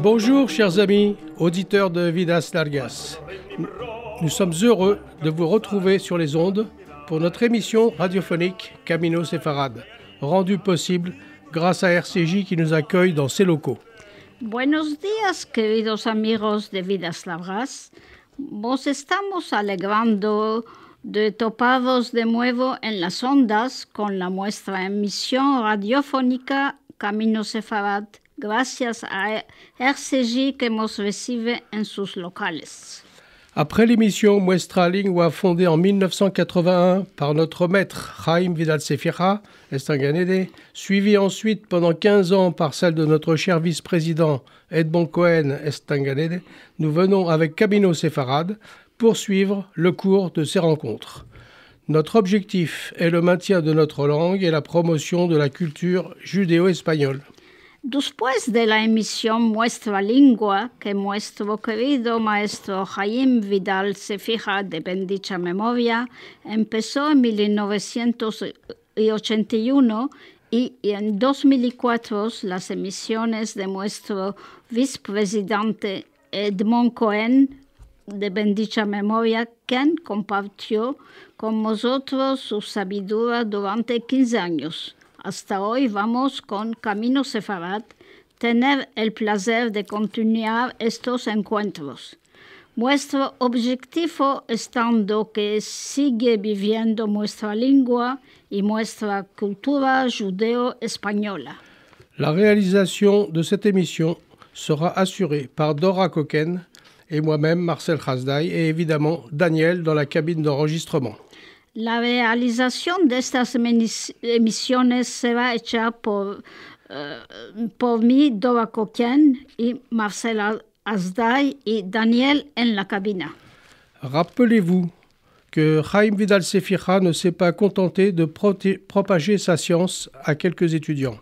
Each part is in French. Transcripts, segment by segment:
Bonjour chers amis, auditeurs de Vidas Largas. Nous sommes heureux de vous retrouver sur les ondes pour notre émission radiophonique Camino Sefarad, rendue possible grâce à RCJ qui nous accueille dans ses locaux. Buenos días, queridos amigos de Vidas Largas. Vos estamos alegrando de topados de nuevo en las ondas con la nuestra emisión radiofónica Camino Sefarad, gracias a RCJ que nos recibe en sus locales. Après l'émission Nuestra Lingua fondée en 1981 par notre maître Jaime Vidal Sefira, Estanganede, suivie ensuite pendant 15 ans par celle de notre cher vice-président Edmond Cohen Estanganede, nous venons avec Camino Sefarad poursuivre le cours de ces rencontres. Notre objectif est le maintien de notre langue et la promotion de la culture judéo-espagnole. Después de la emisión Nuestra Lingua, que nuestro querido maestro Jaime Vidal Sefira, de bendita memoria, empezó en 1981 y en 2004 las emisiones de nuestro vicepresidente Edmond Cohen, de bendita memoria, quien compartió con nosotros su sabiduría durante 15 años. Hasta hoy vamos con Camino Sefarad, tener el placer de continuar estos encuentros. Nuestro objetivo estando que sigue viviendo nuestra lengua y nuestra cultura judéo-española. La réalisation de cette émission sera assurée par Dora Coquen et moi-même, Marcel Khazdaï, et évidemment Daniel dans la cabine d'enregistrement. La realización de estas emisiones será hecha por mí, Dora Coquen, y Marcel Khazdaï y Daniel en la cabina. Rappelez-vous que Jaime Vidal Sefira ne s'est pas contenté de propager sa science à quelques étudiants.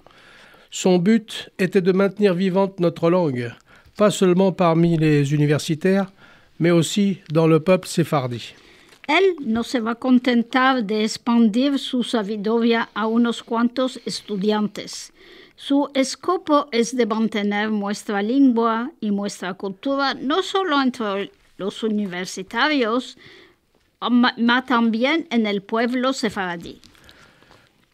Son but était de maintenir vivante notre langue, pas seulement parmi les universitaires, mais aussi dans le peuple séfardi. Él no se va a contentar de expandir su sabiduría a unos cuantos estudiantes. Su escopo es de mantener nuestra lengua y nuestra cultura no solo entre los universitarios, mas también en el pueblo sefaradí.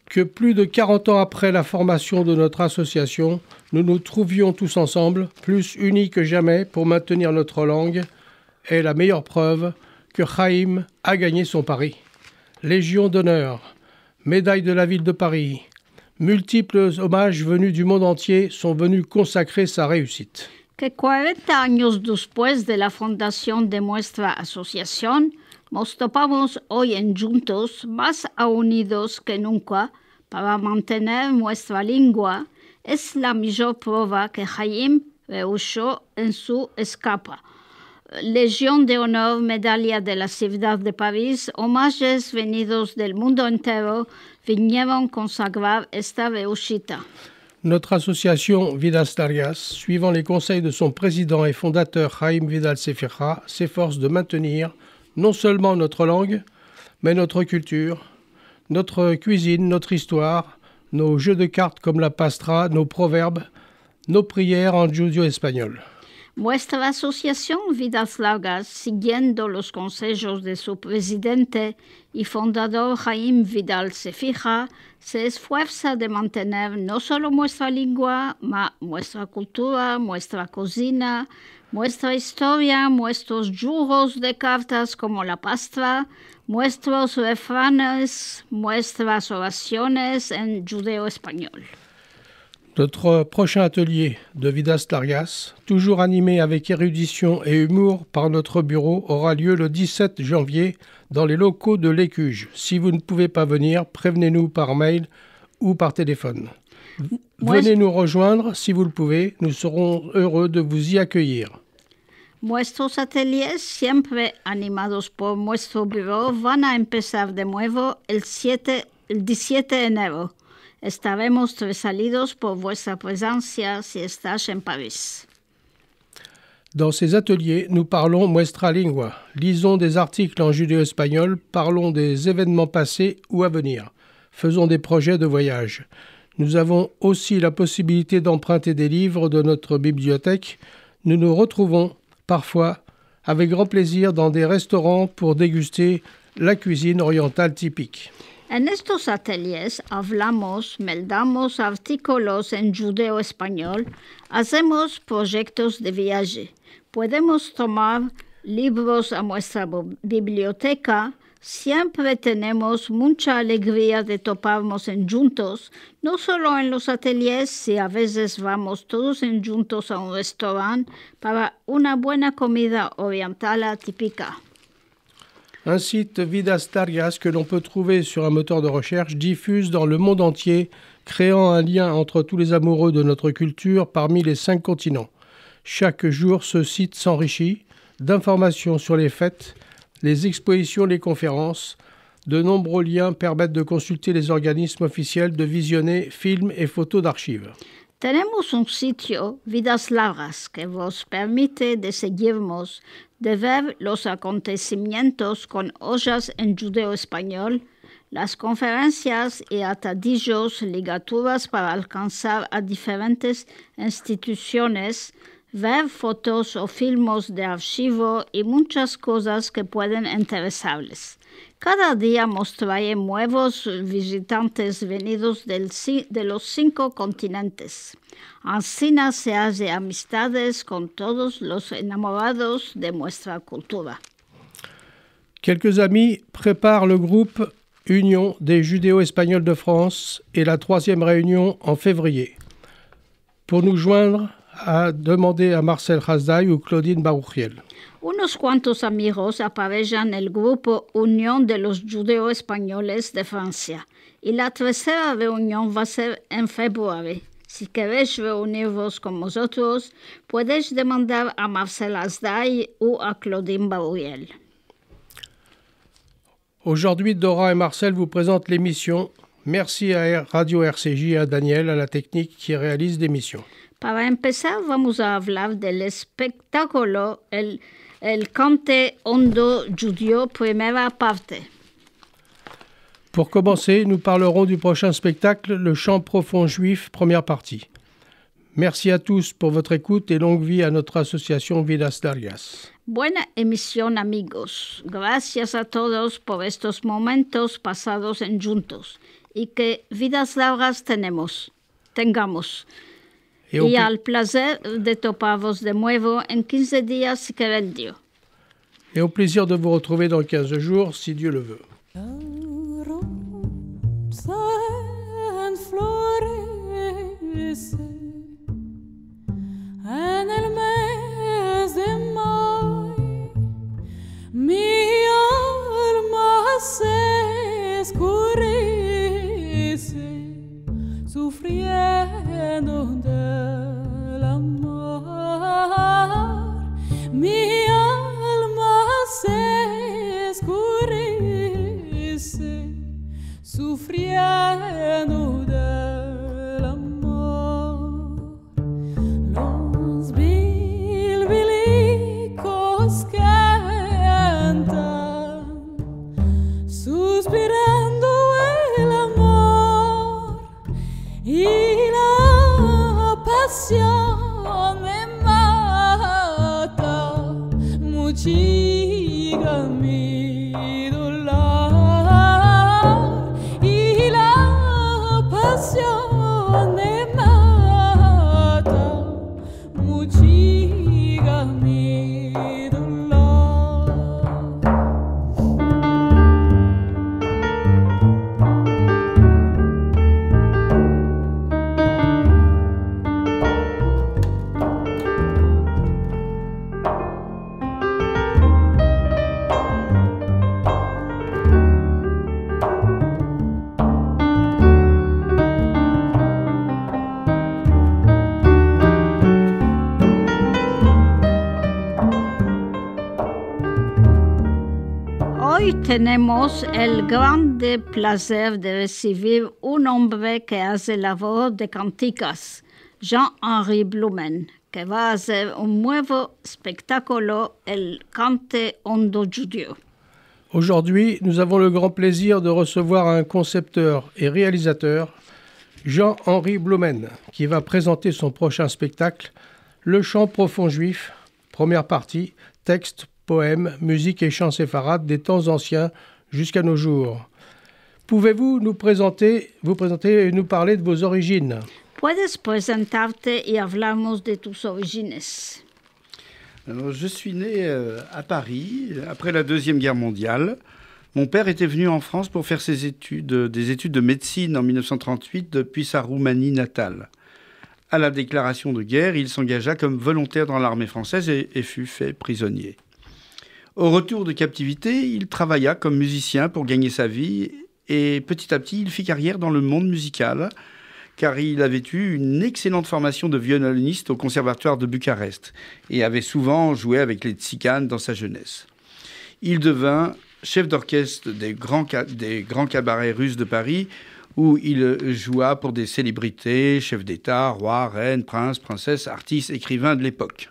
Que plus de 40 ans après la formation de notre association, nous nous trouvions tous ensemble, plus unis que jamais pour maintenir notre langue, est la meilleure preuve que Jaime a gagné son pari. Légion d'honneur, médaille de la ville de Paris, multiples hommages venus du monde entier sont venus consacrer sa réussite. Que 40 años después de la fundación de nuestra asociación, nos topamos hoy en juntos más unidos que nunca para mantener nuestra lengua, es la mayor prueba que Jaime rehusó en su escapa. Legión de Honor, Medalla de la Ciudad de París, homajes venidos del mundo entero vinieron consagrar esta réussite. Notre association Vidas Largas, suivant les conseils de son président et fondateur Jaime Vidal Sefira, s'efforce de maintenir non seulement notre langue, mais notre culture, notre cuisine, notre histoire, nos jeux de cartes comme la pastra, nos proverbes, nos prières en judéo-espagnol. Nuestra asociación Vidas Largas, siguiendo los consejos de su presidente y fundador Jaime Vidal Sefira, se esfuerza de mantener no solo nuestra lengua, mas nuestra cultura, nuestra cocina, nuestra historia, nuestros juegos de cartas como la pastra, nuestros refranes, nuestras oraciones en judéo-espagnol. Notre prochain atelier de Vidas Largas, toujours animé avec érudition et humour par notre bureau, aura lieu le 17 janvier dans les locaux de l'Écuge. Si vous ne pouvez pas venir, prévenez-nous par mail ou par téléphone. Venez nous rejoindre si vous le pouvez, nous serons heureux de vous y accueillir. Nuestros ateliers, siempre animados por nuestro bureau, van a empezar de nuevo el 17 de enero. Estaremos resalidos por vuestra presencia si estás en Paris. Dans ces ateliers, nous parlons Nuestra Lingua, lisons des articles en judéo-espagnol, parlons des événements passés ou à venir, faisons des projets de voyage. Nous avons aussi la possibilité d'emprunter des livres de notre bibliothèque, nous nous retrouvons parfois avec grand plaisir dans des restaurants pour déguster la cuisine orientale typique. En estos ateliers hablamos, meldamos artículos en judeo-español, hacemos proyectos de viaje. Podemos tomar libros a nuestra biblioteca. Siempre tenemos mucha alegría de toparnos en juntos, no solo en los ateliers, si a veces vamos todos en juntos a un restaurante para una buena comida oriental atípica. Un site Vidas Darias que l'on peut trouver sur un moteur de recherche diffuse dans le monde entier, créant un lien entre tous les amoureux de notre culture parmi les 5 continents. Chaque jour, ce site s'enrichit d'informations sur les fêtes, les expositions, les conférences. De nombreux liens permettent de consulter les organismes officiels, de visionner films et photos d'archives. Tenemos un sitio, Vidas Largas, que vos permite de seguirnos, de ver los acontecimientos con ollas en judeo-español, las conferencias y atadillos, ligaturas para alcanzar a diferentes instituciones, ver fotos o filmos de archivo y muchas cosas que pueden interesarles. Cada día nos trae nuevos visitantes venidos de los 5 continentes. Así se hace amistades con todos los enamorados de nuestra cultura. Quelques amis préparent le groupe Union des Judéo-Espagnols de France et la 3e réunion en février. Pour nous joindre, à demander à Marcel Hasdai ou Claudine Baruchiel. Unos cuantos amigos aparecen el grupo Unión de los Judeo-Españoles de Francia y la tercera reunión va a ser en febrero. Si queréis reunirvos con nosotros, podéis demandar a Marcel Hasdai o a Claudine Baruchiel. Aujourd'hui, Dora et Marcel vous présentent l'émission. Merci à Radio RCJ et à Daniel, à la technique qui réalise l'émission. Para empezar, vamos a hablar del espectáculo El Cante Hondo Judío, primera parte. Pour commencer, nous parlerons du prochain spectacle, Le Chant profond juif, première partie. Merci à tous pour votre écoute et longue vie à notre association Vidas Darias. Buena emisión, amigos. Gracias a todos por estos momentos pasados en juntos y que Vidas Darias tengamos. Y al placer de toparvos de nuevo en 15 días, si querés Dios. Et au plaisir de vous retrouver dans 15 jours, si Dieu le veut. En el mes de mayo, mi alma se escurece, sufriendo del amor. Mi alma se escurece, sufriendo del amor. Los bilbilicos cantan, suspirando el amor, y la pasión me mata, muchiga mi dolor, y la pasión me mata, muchiga mi dolor. Hoy tenemos el grande placer de recibir un hombre que hace labor de canticas, Jean-Henri Blumen, que va a hacer un nuevo espectáculo, El Cante Hondo Judío. Aujourd'hui, nous avons le grand plaisir de recevoir un concepteur et réalisateur, Jean-Henri Blumen, qui va présenter son prochain spectacle, Le chant profond juif, première partie, texte, poèmes, musique et chants séfarades des temps anciens jusqu'à nos jours. Pouvez-vous vous présenter et nous parler de vos origines? Puedes presentarte y hablamos de tus orígenes. Alors, je suis né à Paris après la Deuxième Guerre mondiale. Mon père était venu en France pour faire des études de médecine en 1938 depuis sa Roumanie natale. À la déclaration de guerre, il s'engagea comme volontaire dans l'armée française et fut fait prisonnier. Au retour de captivité, il travailla comme musicien pour gagner sa vie et petit à petit, il fit carrière dans le monde musical car il avait eu une excellente formation de violoniste au conservatoire de Bucarest et avait souvent joué avec les Tziganes dans sa jeunesse. Il devint chef d'orchestre des grands cabarets russes de Paris où il joua pour des célébrités, chefs d'État, rois, reines, princes, princesses, artistes, écrivains de l'époque.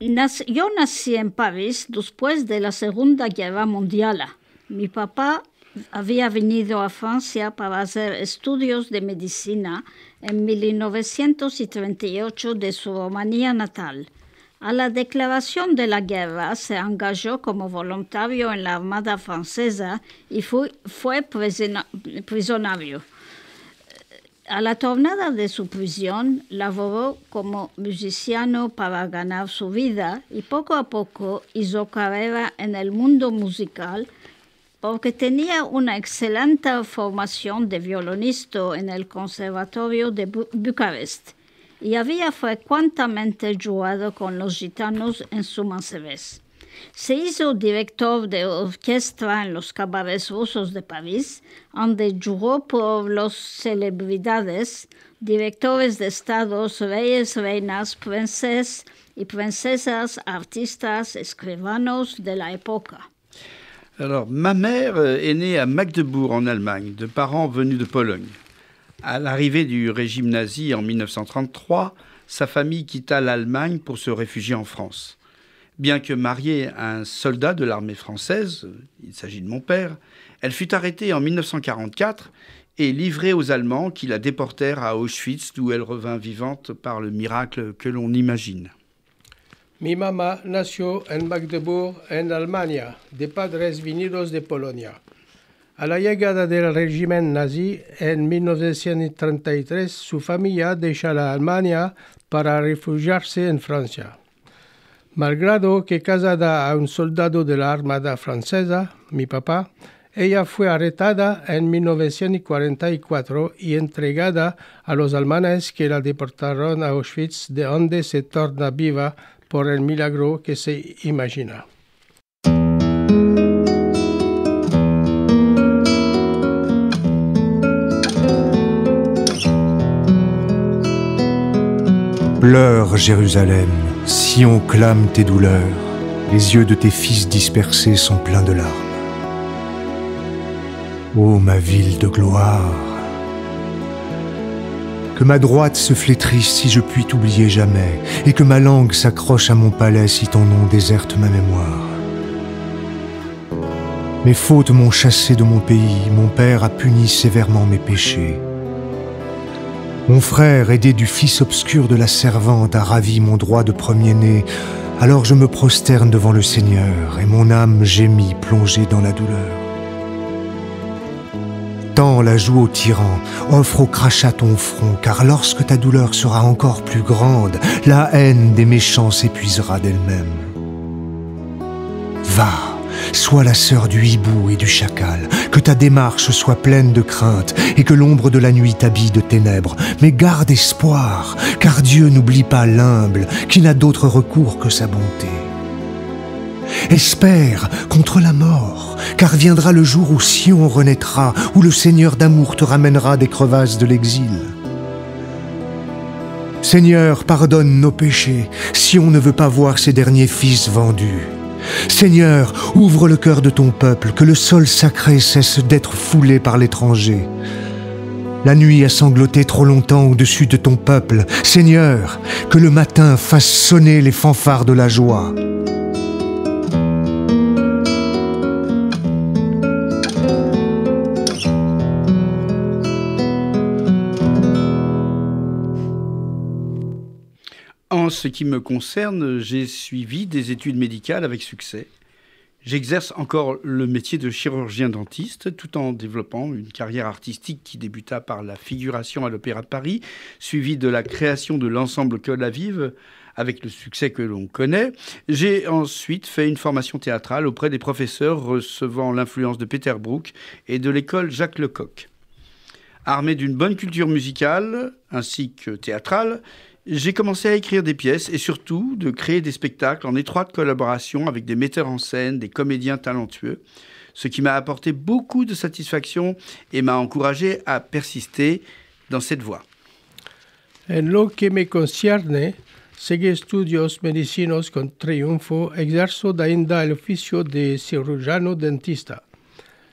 Yo nací en París después de la Segunda Guerra Mundial. Mi papá había venido a Francia para hacer estudios de medicina en 1938 de su Rumanía natal. A la declaración de la guerra se engajó como voluntario en la Armada francesa y fue prisionero. A la tornada de su prisión, laboró como musiciano para ganar su vida y poco a poco hizo carrera en el mundo musical porque tenía una excelente formación de violonista en el Conservatorio de Bucarest y había frecuentemente jugado con los gitanos en su Marseillaise. Se hizo director de orquesta en los cabarets rusos de París, donde jugó por las celebridades, directores de estados, reyes, reinas, princes y princesas, artistas, escribanos de la época. Alors, ma mère est née à Magdebourg en Allemagne, de parents venus de Pologne. À l'arrivée du régime nazi en 1933, sa famille quitta l'Allemagne pour se réfugier en France. Bien que mariée à un soldat de l'armée française, il s'agit de mon père, elle fut arrêtée en 1944 et livrée aux Allemands qui la déportèrent à Auschwitz, d'où elle revint vivante par le miracle que l'on imagine. Mi mamá nació en Magdeburg, en Alemania, de padres venidos de Polonia. A la llegada del régimen nazi en 1933, su familia deja la Alemania para refugiarse en Francia. Malgrado que casada a un soldado de la Armada francesa, mi papá, ella fue arrestada en 1944 y entregada a los alemanes que la deportaron a Auschwitz, de donde se torna viva por el milagro que se imagina. Pleure, Jérusalem, Sion clame tes douleurs, les yeux de tes fils dispersés sont pleins de larmes. Ô ma ville de gloire, que ma droite se flétrisse si je puis t'oublier jamais, et que ma langue s'accroche à mon palais si ton nom déserte ma mémoire. Mes fautes m'ont chassé de mon pays, mon père a puni sévèrement mes péchés. Mon frère, aidé du fils obscur de la servante, a ravi mon droit de premier-né. Alors je me prosterne devant le Seigneur, et mon âme gémit plongée dans la douleur. Tends la joue au tyran, offre au crachat ton front, car lorsque ta douleur sera encore plus grande, la haine des méchants s'épuisera d'elle-même. Va, sois la sœur du hibou et du chacal, que ta démarche soit pleine de crainte et que l'ombre de la nuit t'habille de ténèbres. Mais garde espoir, car Dieu n'oublie pas l'humble qui n'a d'autre recours que sa bonté. Espère contre la mort, car viendra le jour où Sion renaîtra, où le Seigneur d'amour te ramènera des crevasses de l'exil. Seigneur, pardonne nos péchés, Sion ne veut pas voir ses derniers fils vendus. Seigneur, ouvre le cœur de ton peuple, que le sol sacré cesse d'être foulé par l'étranger. La nuit a sangloté trop longtemps au-dessus de ton peuple. Seigneur, que le matin fasse sonner les fanfares de la joie. ce qui me concerne, j'ai suivi des études médicales avec succès. J'exerce encore le métier de chirurgien-dentiste tout en développant une carrière artistique qui débuta par la figuration à l'Opéra de Paris, suivie de la création de l'ensemble Col-à-Vive, avec le succès que l'on connaît. J'ai ensuite fait une formation théâtrale auprès des professeurs recevant l'influence de Peter Brook et de l'école Jacques Lecoq. Armé d'une bonne culture musicale ainsi que théâtrale, j'ai commencé à écrire des pièces et surtout de créer des spectacles en étroite collaboration avec des metteurs en scène, des comédiens talentueux, ce qui m'a apporté beaucoup de satisfaction et m'a encouragé à persister dans cette voie. En lo que me concierne, seguí estudios medicinos con triunfo, exerzo ainda el oficio de cirujano dentista.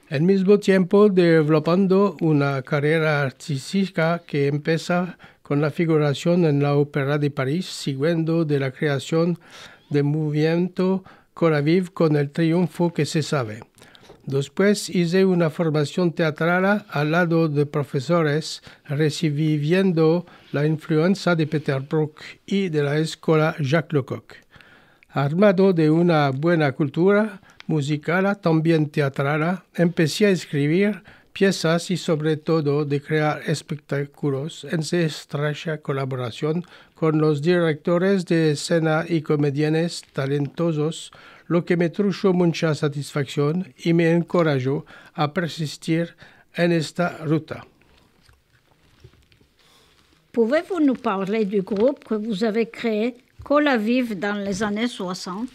Al mismo tiempo developando una carrera artística que empieza con la figuración en la Ópera de París, siguiendo de la creación del movimiento Col-à-Vive con el triunfo que se sabe. Después hice una formación teatral al lado de profesores, recibiendo la influencia de Peter Brook y de la escuela Jacques Lecoq. Armado de una buena cultura musical, también teatral, empecé a escribir piezas y sobre todo de crear espectáculos en estrecha colaboración con los directores de escena y comediantes talentosos, lo que me trajo mucha satisfacción y me encorajó a persistir en esta ruta. Pouvez-vous nous parler du groupe que vous avez créé, Col-à-Vive, dans les années 60?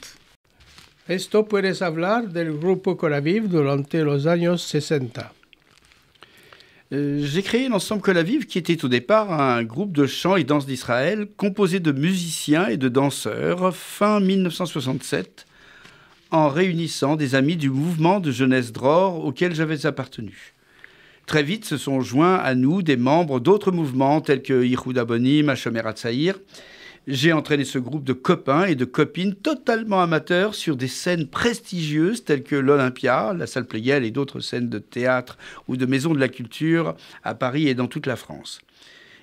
Esto puedes hablar del grupo Col-à-Vive durante los años 60. J'ai créé l'ensemble Col-à-Vive qui était au départ un groupe de chant et danse d'Israël composé de musiciens et de danseurs fin 1967 en réunissant des amis du mouvement de jeunesse Dror auquel j'avais appartenu. Très vite se sont joints à nous des membres d'autres mouvements tels que Yichud Abonim, Hashomer Hatzaïr. J'ai entraîné ce groupe de copains et de copines totalement amateurs sur des scènes prestigieuses telles que l'Olympia, la salle Pleyel et d'autres scènes de théâtre ou de maisons de la culture à Paris et dans toute la France.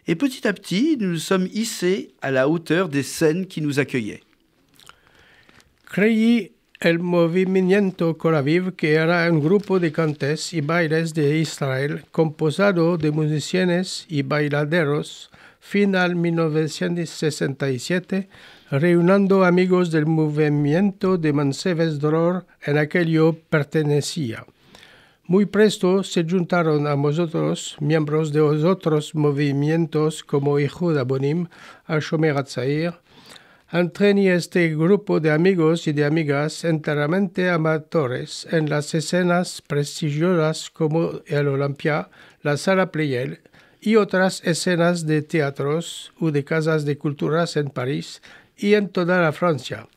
Et petit à petit, nous nous sommes hissés à la hauteur des scènes qui nous accueillaient. Creí el movimiento Col-à-Vive, que era un grupo de cantes y bailes de Israel compuesto de musicianos y bailaderos, final 1967, reuniendo amigos del movimiento de Manseves Dror en aquel yo pertenecía. Muy presto se juntaron a nosotros miembros de los otros movimientos como Yichud Abonim, Hashomer Hatzaïr. Entrañé este grupo de amigos y de amigas enteramente amateurs en las escenas prestigiosas como el Olympia, la Sala Pleyel y otras escenas de teatros o de casas de culturas en París y en toda la Francia.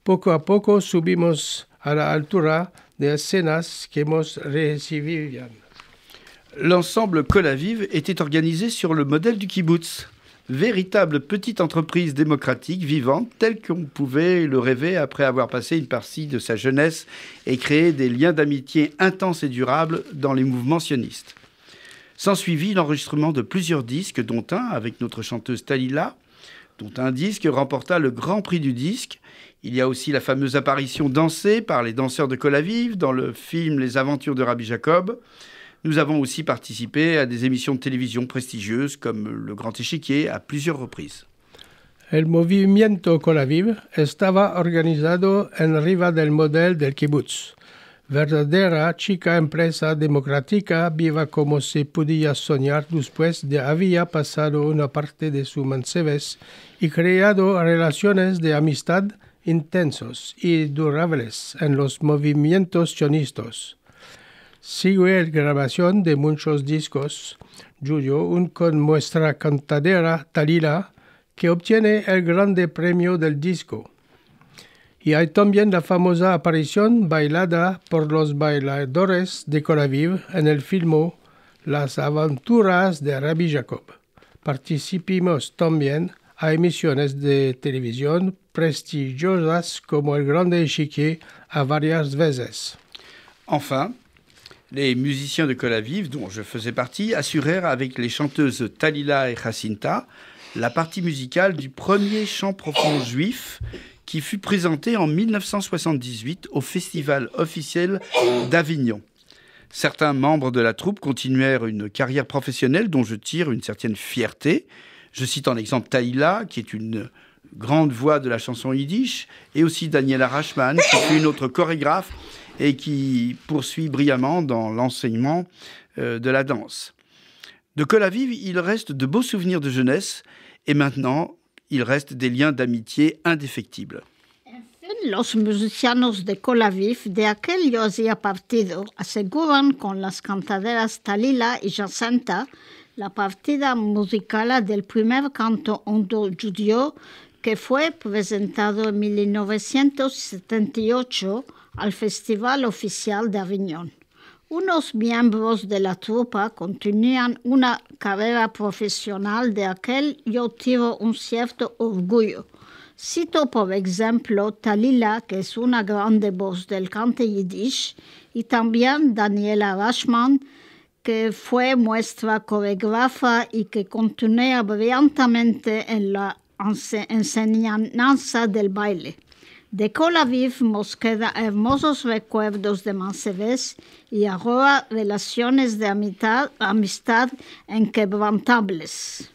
Poco a poco subimos a la altura de escenas que nos recibían. L'ensemble Col-à-Vive était organisé sur le modèle du kibbutz, véritable petite entreprise démocratique vivante telle qu'on pouvait le rêver après avoir passé une partie de sa jeunesse et créé des liens d'amitié intenses et durables dans les mouvements sionistes. S'ensuivit l'enregistrement de plusieurs disques, dont un avec notre chanteuse Talila, dont un disque remporta le Grand Prix du disque. Il y a aussi la fameuse apparition dansée par les danseurs de Col-à-Vive dans le film Les Aventures de Rabbi Jacob. Nous avons aussi participé à des émissions de télévision prestigieuses comme Le Grand Échiquier à plusieurs reprises. El movimiento Col-à-Vive estaba organizado en riva del modelo del kibbutz. Verdadera chica empresa democrática viva como se podía soñar después de haber pasado una parte de su Manseves y creado relaciones de amistad intensos y durables en los movimientos sionistas. Sigue la grabación de muchos discos, Julio, con nuestra cantadera Talila, que obtiene el grande premio del disco. Y hay también la famosa aparición bailada por los bailadores de Col-à-Vive en el film Las Aventuras de Rabbi Jacob. Participamos también a emisiones de televisión prestigiosas como El Grande Échiquier a varias veces. Enfin, les musiciens de Col-à-Vive, dont je faisais partie, assurèrent avec les chanteuses Talila et Jacinta la partie musicale du premier chant profond juif qui fut présenté en 1978 au Festival officiel d'Avignon. Certains membres de la troupe continuèrent une carrière professionnelle dont je tire une certaine fierté. Je cite en exemple Taïla, qui est une grande voix de la chanson yiddish, et aussi Daniela Rachman, qui fut une autre chorégraphe et qui poursuit brillamment dans l'enseignement de la danse. De Kol Aviv, il reste de beaux souvenirs de jeunesse et maintenant, il reste des liens d'amitié indéfectibles. Los musicianos de Kol Aviv de aquellos días partido aseguran con las cantaderas Talila y Jacinta la partida musical del primer canto hondo judío que fue presentado en 1978 al Festival Oficial de Avignon. Unos miembros de la trupa continúan una carrera profesional de aquel yo tiro un cierto orgullo. Cito por ejemplo Talila, que es una grande voz del cante yiddish, y también Daniela Rachman, que fue nuestra coreógrafa y que continúa brillantemente en la enseñanza del baile. De Kol Aviv nos quedan hermosos recuerdos de Manseves y ahora relaciones de amistad inquebrantables.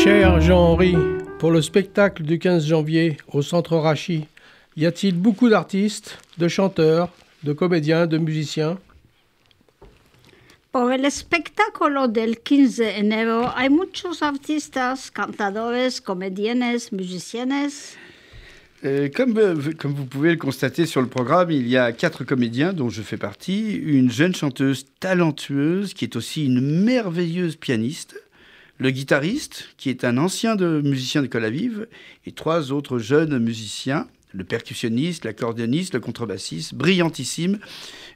Cher Jean-Henri, pour le spectacle du 15 janvier au Centre Rachi, y a-t-il beaucoup d'artistes, de chanteurs, de comédiens, de musiciens? Por el espectáculo del 15 de enero hay muchos artistas, cantadores, comediantes, musiciens. Comme vous pouvez le constater sur le programme, il y a 4 comédiens dont je fais partie, une jeune chanteuse talentueuse qui est aussi une merveilleuse pianiste, le guitariste qui est un ancien musicien de Kol Aviv et 3 autres jeunes musiciens, le percussionniste, l'accordéoniste, le contrebassiste, brillantissime,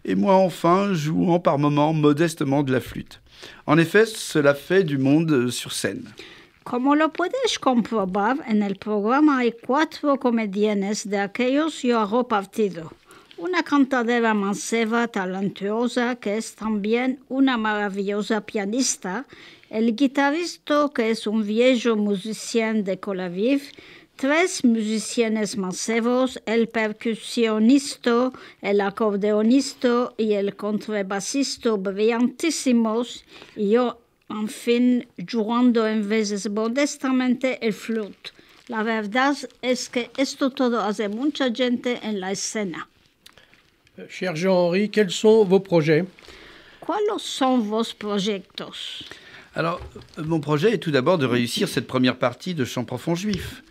et moi enfin jouant par moments modestement de la flûte. En effet, cela fait du monde sur scène. Como lo puedes comprobar, en el programa hay 4 comediantes de aquellos yo hago partido. Una cantadera manceba talentuosa que es también una maravillosa pianista, el guitarrista que es un viejo musicien de Kol Aviv, 3 musiciens mancebos, el percusionista, el acordeonista y el contrabasista brillantísimos, y yo, en fin, jugando en veces modestamente el flute. La verdad es que esto todo hace mucha gente en la escena. Cher Jean-Henri, quels sont vos projets? ¿Cuáles son vos proyectos? Alors, mon projet est tout d'abord de réussir cette première partie de Chant profond juif,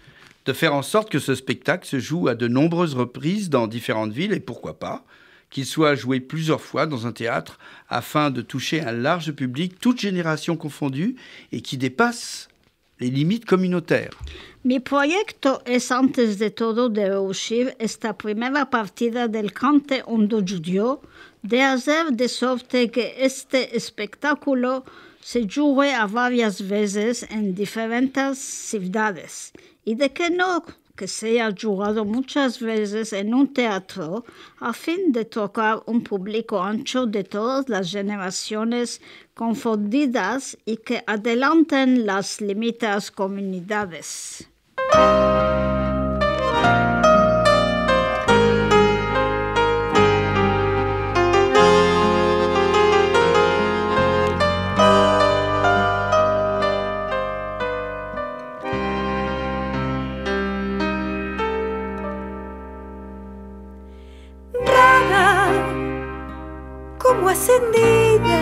de faire en sorte que ce spectacle se joue à de nombreuses reprises dans différentes villes, et pourquoi pas, qu'il soit joué plusieurs fois dans un théâtre afin de toucher un large public, toutes générations confondues, et qui dépasse les limites communautaires. Mi proyecto es antes de todo de reuscir esta primera partida del cante hondo judío, de hacer de sorte que este espectáculo se juegue a varias veces en diferentes ciudades y de que no que sea jugado muchas veces en un teatro a fin de tocar un público ancho de todas las generaciones confundidas y que adelanten las limitadas comunidades. Como encendida,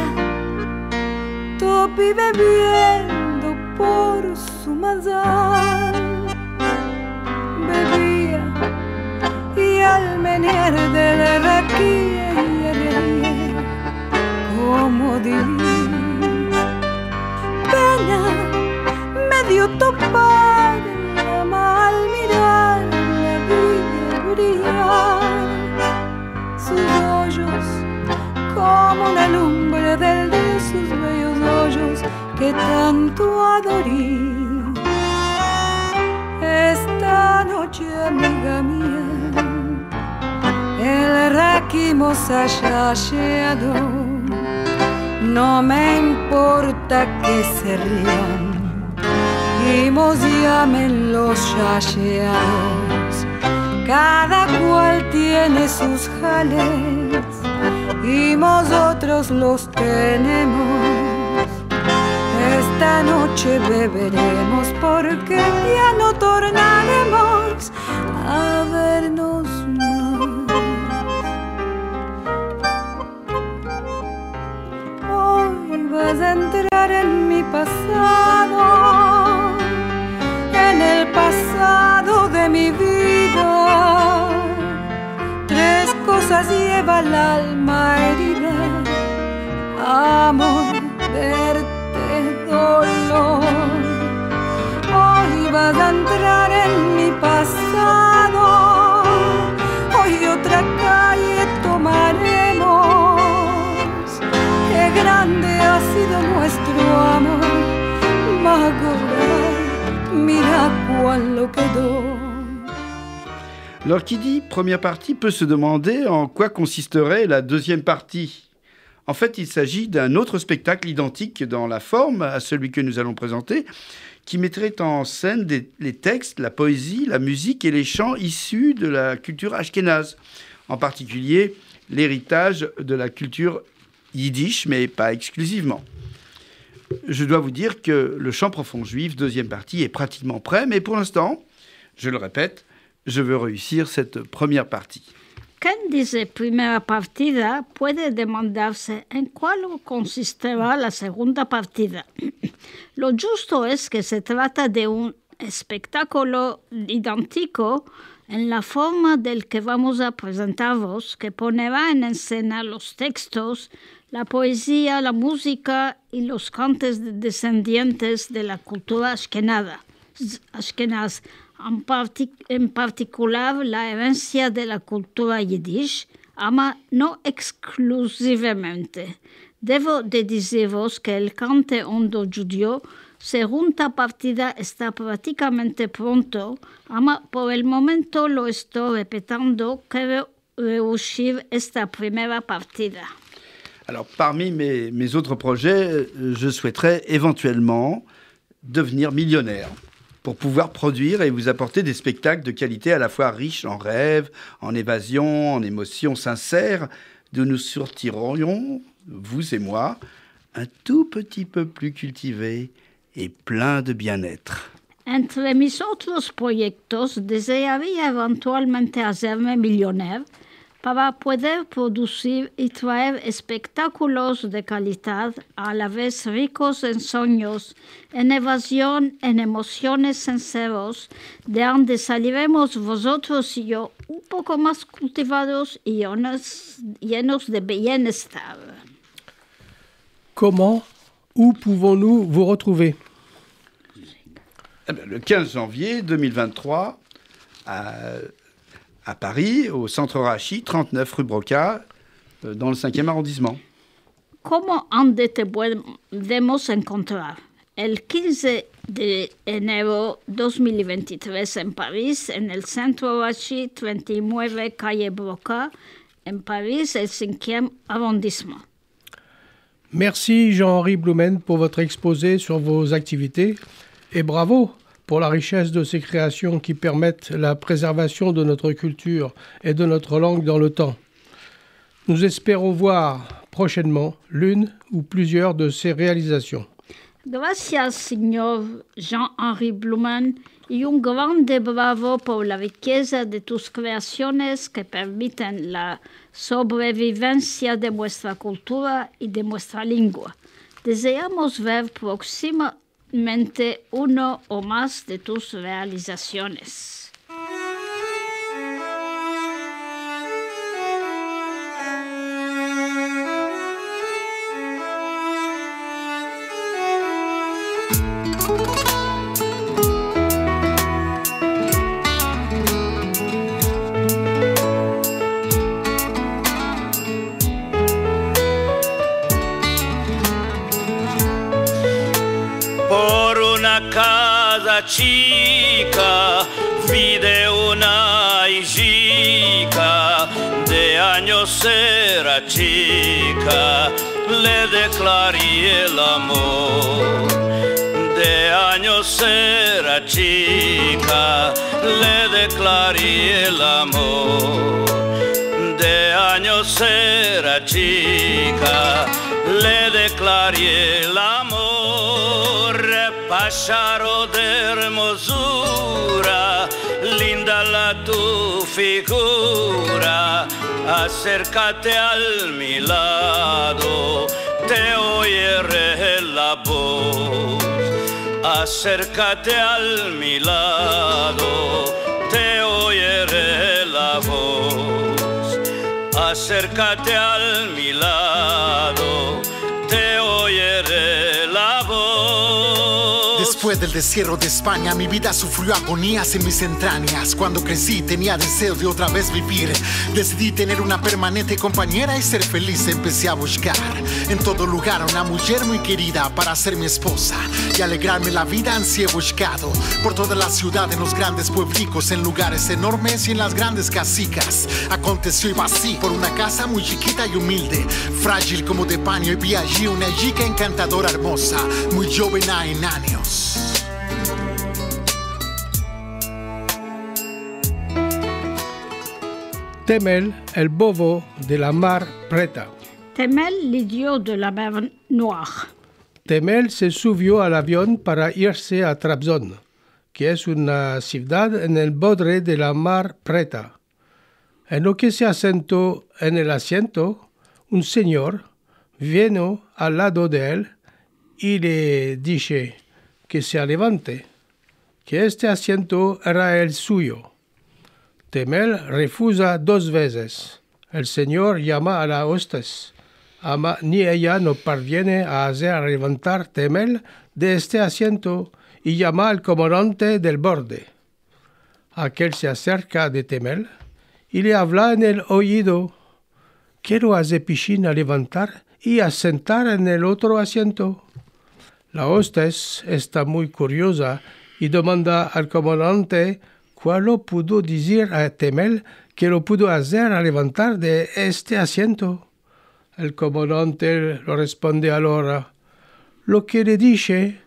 topi bebiendo por su mazal. Bebía y al menear del raquía como divina pena me dio topar la mal mirar la vida brillar sus hoyos como la lumbre de sus bellos hoyos que tanto adorí. Esta noche, amiga mía, el raquimo se haya llegado. No me importa que se rían y nos llamen los yayeados. Cada cual tiene sus jales y nosotros los tenemos. Esta noche beberemos porque ya no tornaremos a vernos más. Hoy vas a entrar en mi pasado, en el pasado de mi vida. Tres cosas lleva el alma herida: amor, verte, dolor. Hoy vas a entrar en mi pasado, hoy otra calle tomaremos. Qué grande ha sido nuestro amor, Magoray, mira cuán lo quedó. Alors, qui dit première partie peut se demander en quoi consisterait la deuxième partie. En fait, il s'agit d'un autre spectacle identique dans la forme à celui que nous allons présenter, qui mettrait en scène les textes, la poésie, la musique et les chants issus de la culture ashkénaze, en particulier l'héritage de la culture yiddish, mais pas exclusivement. Je dois vous dire que le chant profond juif, deuxième partie, est pratiquement prêt, mais pour l'instant, je le répète, je veux réussir cette première partie. Quien dice primera partida puede demandarse en cuál consistirá la segunda partida. Lo justo es que se trata de un espectáculo idéntico en la forma del que vamos a presentaros, que ponerá en escena los textos, la poesía, la música y los cantes descendientes de la cultura ashkenaz, en particular la herencia de la cultura yiddish, ama no exclusivamente. Debo de deciros que el cante hondo judío, segunda partida, está prácticamente pronto, ama por el momento lo estoy repitiendo que reuscir esta primera partida. Alors, parmi mes autres projets, je souhaiterais éventuellement devenir millionnaire pour pouvoir produire et vous apporter des spectacles de qualité à la fois riches en rêves, en évasion, en émotions sincères, d'où nous sortirons, vous et moi, un tout petit peu plus cultivés et plein de bien-être. Entre mis otros proyectos, desearía eventualmente hacerme millonaire, para poder producir y traer espectáculos de calidad, a la vez ricos en sueños, en evasión, en emociones sinceros, de donde saliremos vosotros y yo un poco más cultivados y llenos de bienestar. Comment, où pouvons-nous vous retrouver? Le 15 janvier 2023, à Paris, au Centre Rachi, 39 rue Broca, dans le 5e arrondissement. ¿Cómo dónde te podemos encontrar? El 15 de enero 2023 en París, en el Centro Rachi, 39 calle Broca, en París, el 5e arrondissement. Merci Jean-Henri Blumen pour votre exposé sur vos activités et bravo pour la richesse de ces créations qui permettent la préservation de notre culture et de notre langue dans le temps. Nous espérons voir prochainement l'une ou plusieurs de ces réalisations. Gracias, señor Jean-Henri Blumen, y un grande bravo por la riqueza de tus creaciones que permiten la sobrevivencia de nuestra cultura y de nuestra lengua. Deseamos ver próximamente uno o más de tus realizaciones. Casa chica, vide una hijita, de años era chica, le declaré el amor. De años era chica, le declaré el amor. De años era chica, le declaré el amor. Pájaro de hermosura, linda la tu figura, acércate al mi lado, te oiré la voz. Acércate al mi lado, te oiré la voz. Acércate al mi lado, te oiré la voz. Después del destierro de España, mi vida sufrió agonías en mis entrañas. Cuando crecí tenía deseo de otra vez vivir. Decidí tener una permanente compañera y ser feliz. Empecé a buscar en todo lugar una mujer muy querida para ser mi esposa y alegrarme la vida. Ansí he buscado por toda la ciudad, en los grandes pueblicos, en lugares enormes y en las grandes casicas. Aconteció iba así por una casa muy chiquita y humilde, frágil como de paño, y vi allí una chica encantadora, hermosa, muy joven en años. Temel, el bovo de la mar preta. Temel, l'idiot de la mer Noire. Temel se subió al avión para irse a Trabzon, que es una ciudad en el borde de la mar preta. En lo que se asentó en el asiento, un señor vino al lado de él y le dije que se levante, que este asiento era el suyo. Temel refusa 2 veces. El señor llama a la hostess. Ni ella no parviene a hacer levantar Temel de este asiento y llama al comandante del borde. Aquel se acerca de Temel y le habla en el oído. Quiero a Zepichin a levantar y a sentar en el otro asiento. La hostess está muy curiosa y demanda al comandante cuál lo pudo decir a Temel que lo pudo hacer a levantar de este asiento. El comandante lo responde ahora: lo que le dije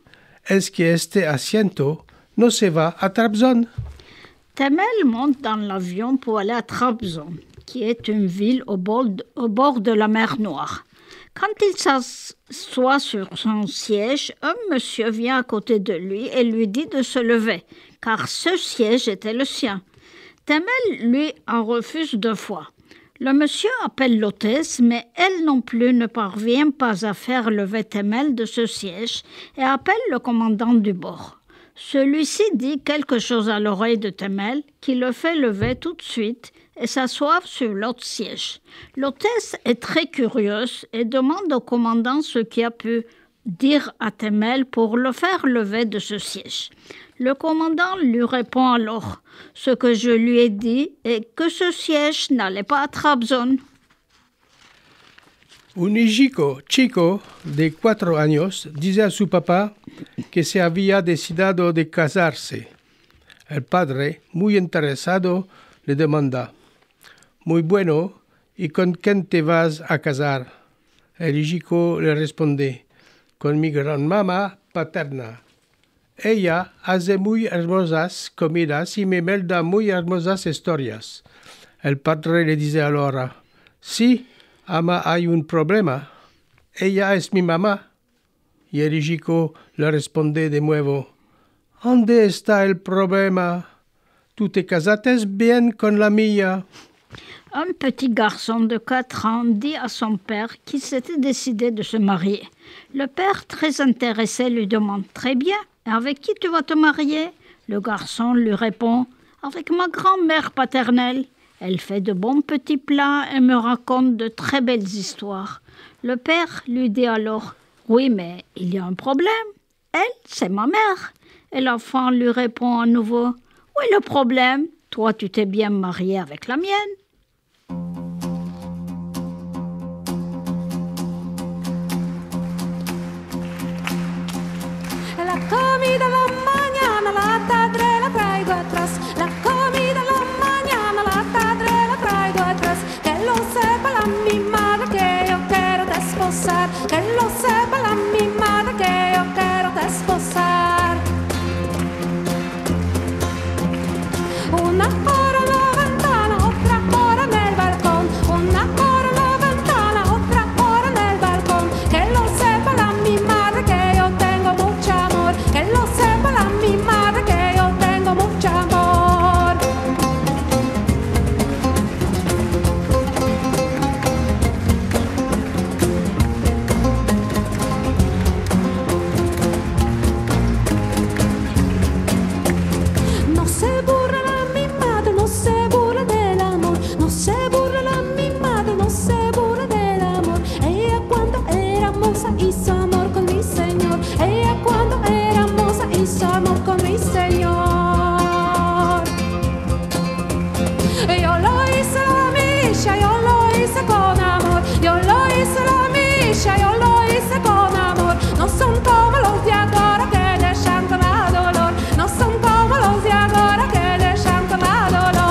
es que este asiento no se va a Trabzon. Temel monte dans l'avion pour aller à Trabzon, qui est une ville au bord de la mer Noire. Quand il s'assoit sur son siège, un monsieur vient à côté de lui et lui dit de se lever, car ce siège était le sien. Temel lui en refuse 2 fois. Le monsieur appelle l'hôtesse, mais elle non plus ne parvient pas à faire lever Temel de ce siège et appelle le commandant du bord. Celui-ci dit quelque chose à l'oreille de Temel qui le fait lever tout de suite et s'asseoir sur l'autre siège. L'hôtesse est très curieuse et demande au commandant ce qu'il a pu dire à Temel pour le faire lever de ce siège. Le commandant lui répond alors ce que je lui ai dit et que ce siège n'allait pas à Trabzon. Un chico de 4 años disait à su papá que se había decidido de casarse. El padre, muy interesado, le demanda: «Muy bueno, ¿y con quién te vas a casar?» El chico le responde: «Con mi gran mamá paterna. Ella hace muy hermosas comidas y me melda muy hermosas historias». El padre le disait alors: «Sí, ama, hay un problema. Ella es mi mamá». Y el chico le responde de nuevo: «¿Dónde está el problema? Tú te casaste bien con la mía». Un petit garçon de 4 ans dit à son père qu'il s'était décidé de se marier. Le père, très intéressé, lui demande: « Très bien, avec qui tu vas te marier ?» Le garçon lui répond: « Avec ma grand-mère paternelle. Elle fait de bons petits plats et me raconte de très belles histoires. » Le père lui dit alors: « Oui, mais il y a un problème. Elle, c'est ma mère. » Et l'enfant lui répond à nouveau: « Oui, le problème, toi tu t'es bien marié avec la mienne. » La comida la mañana, la tarde la traigo atrás. La comida la mañana, la tarde la traigo atrás. Que lo sepa la mi madre que yo quiero desposar. Que lo sepa la mi madre que yo quiero desposar. Una hora en la ventana, otra hora en el balcón. Una hora en la ventana, otra hora en el balcón. Que lo sepa la mi madre que yo tengo mucho amor. Que lo sepa la mi madre que yo tengo mucho amor. No se burla la mi madre, no se burla del amor. No se burla la mi madre, no se burla del amor. Ella cuando era moza hizo amor con mi señor. Ella cuando era moza hizo amor con mi señor. Yo lo hice la milla, yo lo hice con amor. Yo lo hice la milla, yo lo hice con amor. No son como los de ahora que le chantan a dolor. No son como los de ahora que le chantan a dolor.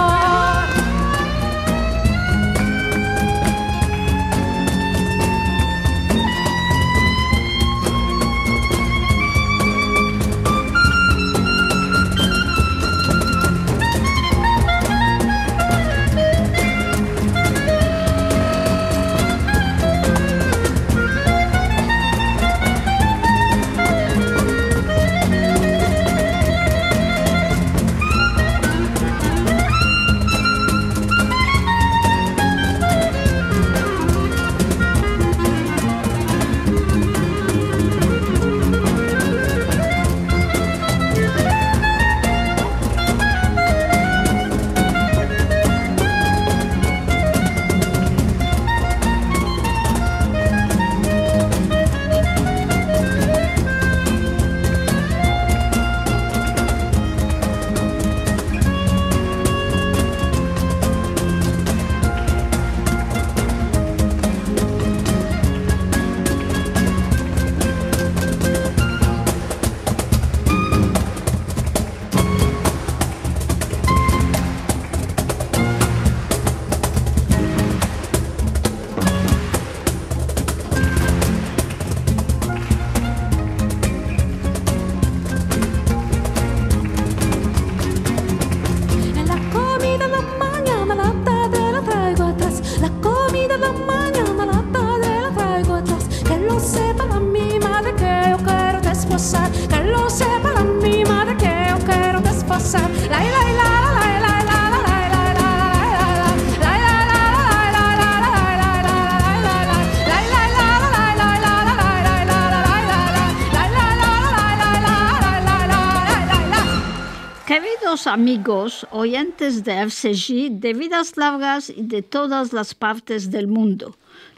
amigos, oyentes de RCJ, de vidas largas y de todas las partes del mundo.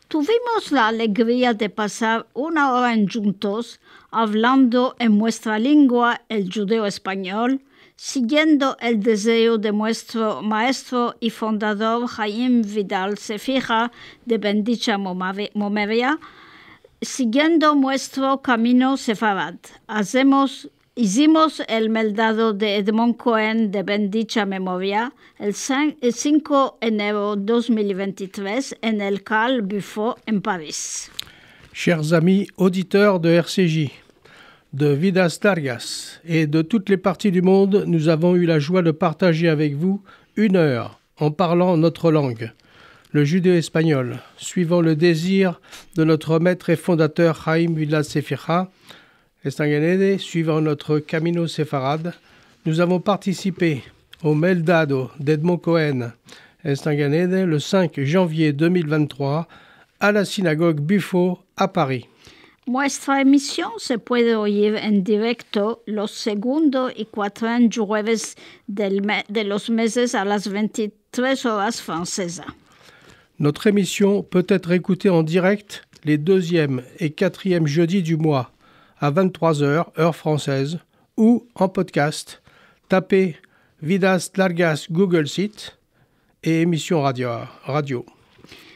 Tuvimos la alegría de pasar una hora juntos hablando en nuestra lengua, el judeo-español, siguiendo el deseo de nuestro maestro y fundador Jaime Vidal Sefira de Bendicha Momeria, siguiendo nuestro camino sefarad. Hicimos el meldado de Edmond Cohen de Bendicha Memoria el 5 de enero 2023 en el Carl Buffo en París. Chers amis auditeurs de RCJ, de Vidas Largas et de toutes les parties du monde, nous avons eu la joie de partager avec vous 1 heure en parlant notre langue, le judéo-espagnol, suivant le désir de notre maître et fondateur Jaime Vidal Sefira, Estanganede, suivant notre Camino Sefarad. Nous avons participé au Meldado d'Edmond Cohen, Estanganede, le 5 janvier 2023, à la synagogue Buffo à Paris. Nuestra emisión se puede oír en directo los segundo y cuatro jueves de los meses a las 23 horas francesas. Notre émission peut être écoutée en direct les 2e et 4e jeudis du mois à 23h, heure française, ou en podcast. Tapez Vidas Largas Google Site et émission radio.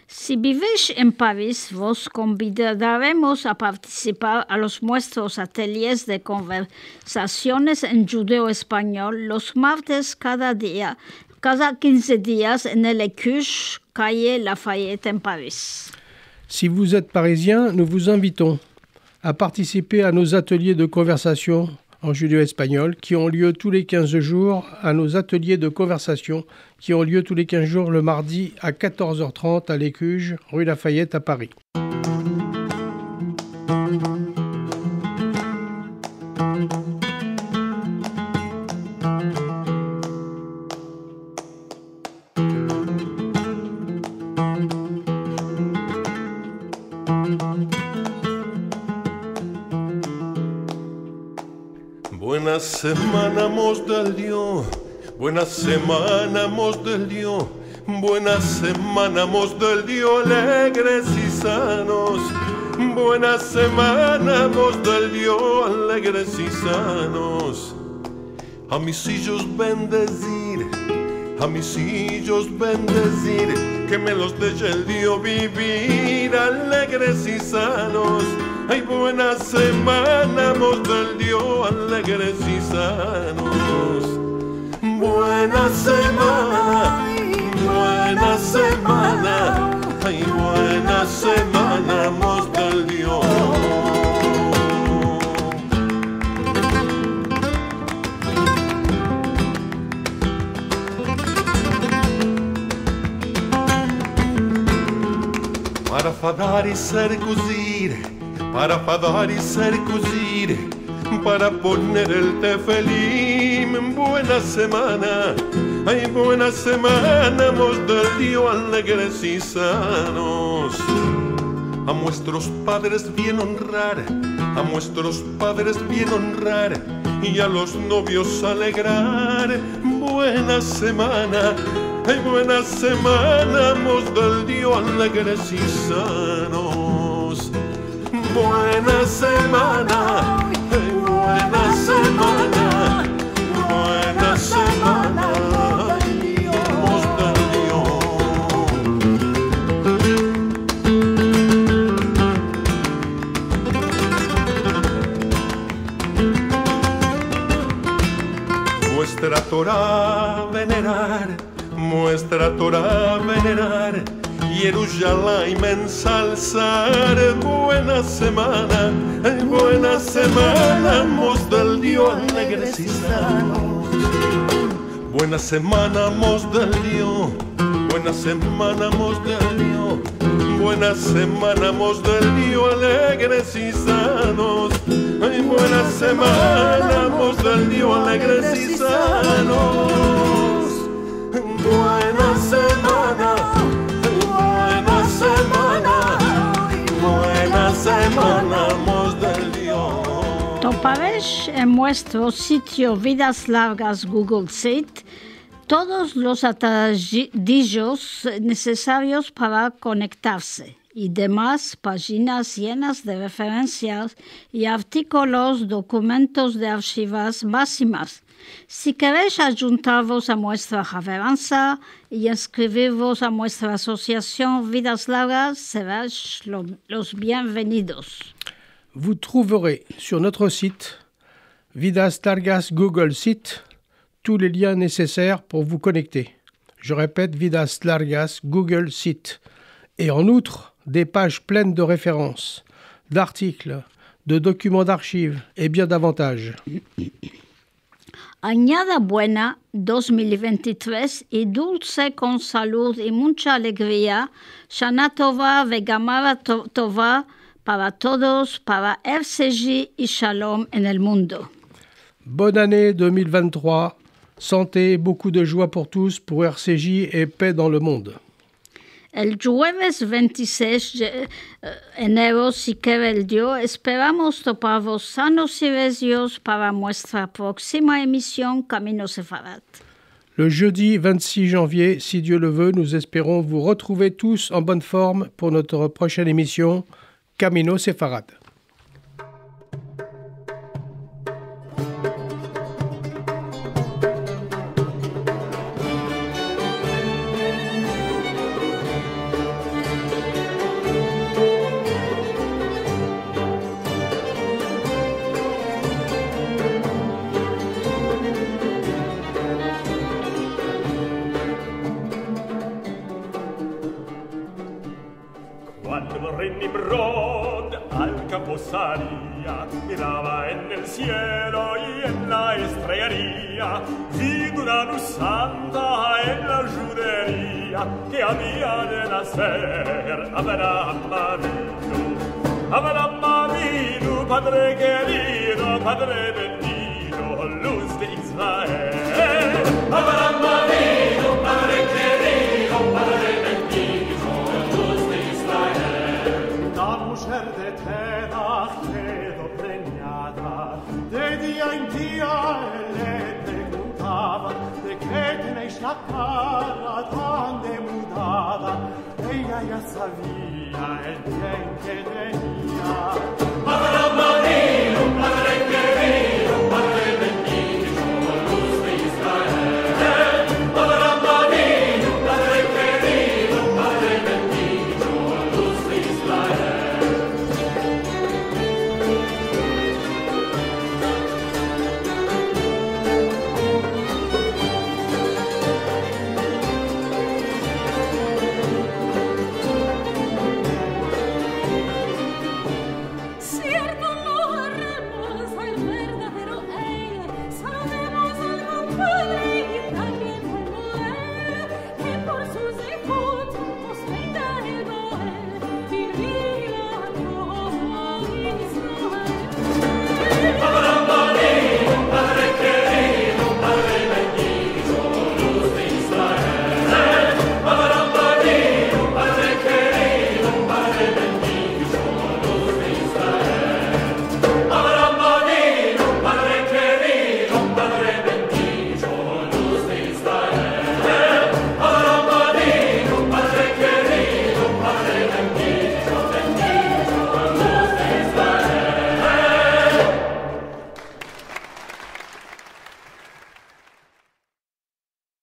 Si vivís en París, vos convidaremos a participar a nuestros ateliers de conversaciones en judeo-español los martes cada 15 días en el Écuche, calle Lafayette en Paris. Si vous êtes parisien, nous vous invitons à participer à nos ateliers de conversation en judéo-espagnol qui ont lieu tous les 15 jours, à nos ateliers de conversation qui ont lieu tous les 15 jours le mardi à 14h30 à l'Écuge, rue Lafayette à Paris. Buena semana, mos del Dios. Buena semana, mos del Dios. Buena semana, mos del Dios, alegres y sanos. Buena semana, mos del Dios, alegres y sanos. A mis hijos bendecir, a mis hijos bendecir, que me los deje el Dios vivir, alegres y sanos. Ay, buena semana, mos del Dios, alegres y sanos. Buena semana, buena semana, ay, buena semana, mos del Dios. Para fadar y ser cosir, para fadar y ser cosir, para poner el tefelim. Buena semana, ay, buena semana, mos del Dios, alegres y sanos. A nuestros padres bien honrar, a nuestros padres bien honrar, y a los novios alegrar. Buena semana, ay, buena semana, mos del Dios, alegres y sanos. Buena semana, ay, buena semana, buena semana, ay, mos del Dios. Muestra Torah venerar, muestra Torah venerar, Jerusalén ensalzar. Buena semana, ay, buena semana, mos del Dios, alegres y sanos. Buena semana, mos del Dios, buena semana, mos del Dios. Buena semana, mos del Dios, alegres y sanos. Ay, buena semana, mos del Dios, alegres y sanos. Buena semana, buena semana, buena semana, mos del Dios. Toparéis en nuestro sitio Vidas Largas Google Sheet todos los atadillos necesarios para conectarse y demás páginas llenas de referencias y artículos, documentos de archivas máximas. Si queréis ayuntaros a nuestra reverencia y inscribiros a nuestra asociación Vidas Largas, seréis los bienvenidos. Vous trouverez sur notre site Vidas Largas Google Sheet tous les liens nécessaires pour vous connecter. Je répète, Vidas Largas Google Sheet. Et en outre, des pages pleines de références, d'articles, de documents d'archives et bien davantage. Añada buena 2023 y dulce con salud y mucha alegría, Shana Tova vegamara Tova para todos, para RCJ y Shalom en el mundo. Bonne année 2023, santé, beaucoup de joie pour tous, pour RCJ et paix dans le monde. El jueves 26 de enero, si quiere el Dios, esperamos toparos sanos y regios para nuestra próxima emisión Camino Sefarad. Le jeudi 26 janvier, si Dieu le veut, nous espérons vous retrouver tous en bonne forme pour notre prochaine émission Camino Sefarad. Miraba en el cielo y en la estrellería, vi una luz santa en la judería que había de nacer Abraham Avinu, Padre querido, Padre bendito, luz de Israel. Abraham Avinu, Padre querido, Padre bendito, luz de Israel. La mujer de Tedach quedó preñada, de día en día le preguntaba de qué tenéis la cara tan demudada. Ella ya sabía el bien que tenía. Abraham Avinu,